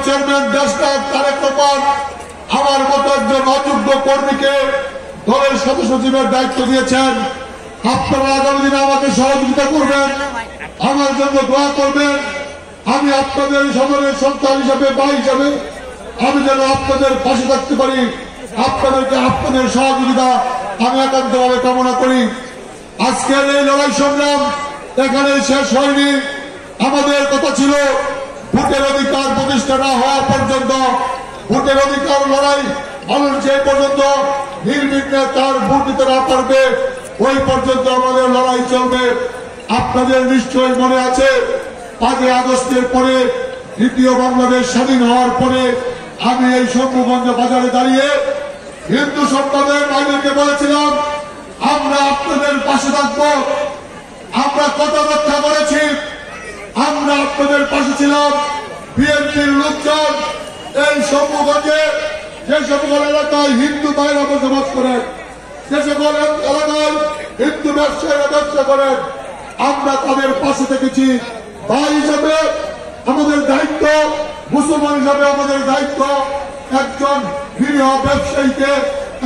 Chairman দেশনাথ Tarique Rahman আমার মতো একজন অযোগ্য কর্মীকে দলের সদস্য সচিবের দায়িত্ব দিয়েছেন। আপনারা আগামী দিনে আমাকে সহযোগিতা করবেন, আমার জন্য দোয়া করবেন। আমি আপনাদের সদরের সন্তান হিসাবে, ভাই হিসাবে আমি যেন আপনাদের পাশে থাকতে পারি। আপনাদেরকে আপনাদের সহযোগিতা আমি একান্তভাবে কামনা করি। আজকের এই লড়াই সংগ্রাম এখানে শেষ হয়নি। আমাদের কথা ছিল ভোটের অধিকার প্রতিষ্ঠা না হওয়া পর্যন্ত, ভোটের অধিকার লড়াই মানুষ যে পর্যন্ত নির্বিঘ্নে তার ভোট দিতে না পারবে ওই পর্যন্ত আমাদের লড়াই চলবে। আপনাদের নিশ্চয়ই মনে আছে 5 আগস্টের পরে দ্বিতীয় বাংলাদেশ স্বাধীন হওয়ার পরে আমি এই শম্ভুগঞ্জ বাজারে দাঁড়িয়ে হিন্দু সম্প্রদায়ের ভাইদেরকে বলেছিলাম আমরা আপনাদের পাশে থাকবো। আমরা কথা রক্ষা করেছি, আমরা আপনাদের পাশে ছিলাম। বিএনপির লোকজন এই শম্ভুগঞ্জে যে সকল এলাকায় হিন্দু ভাইরা বসবাস করেন, যে সকল এলাকায় হিন্দু ব্যবসায়ীরা ব্যবসা করেন, আমরা তাদের পাশে থেকেছি। ভাই হিসাবে আমাদের দায়িত্ব, মুসলমান হিসাবে আমাদের দায়িত্ব একজন নিরীহ ব্যবসায়ীকে,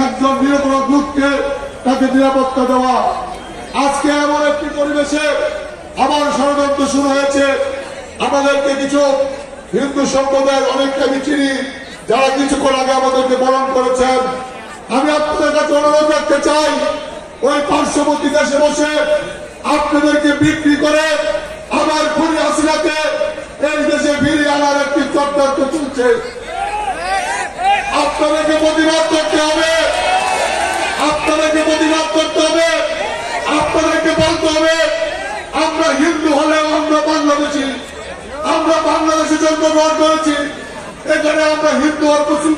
একজন নিরপরাধ লোককে তাকে নিরাপত্তা দেওয়া। আজকে এমন একটি পরিবেশে আবার ষড়যন্ত্র শুরু হয়েছে। আমাদেরকে কিছু হিন্দু সম্প্রদায়ের অনেকটা মিছিলি যারা কিছুক্ষণ আগে আমাদেরকে বরণ করেছেন, আমি আপনাদের কাছে অনুরোধ রাখতে চাই ওই পার্শ্ববর্তী দেশে বসে আপনাদেরকে বিক্রি করে আবার খুনি হাসিনাকে এই দেশে ফিরিয়ে আনার একটি চক্রান্ত চলছে। আপনাদেরকে প্রতিবাদ করতে হবে, আপনাদেরকে প্রতিবাদ করতে হবে, আপনাদেরকে বলতে হবে আমরা হিন্দু হলেও আমরা বাংলাদেশি, আমরা বাংলাদেশে জন্মগ্রহণ করেছি। এখানে আমরা হিন্দু আর মুসলমান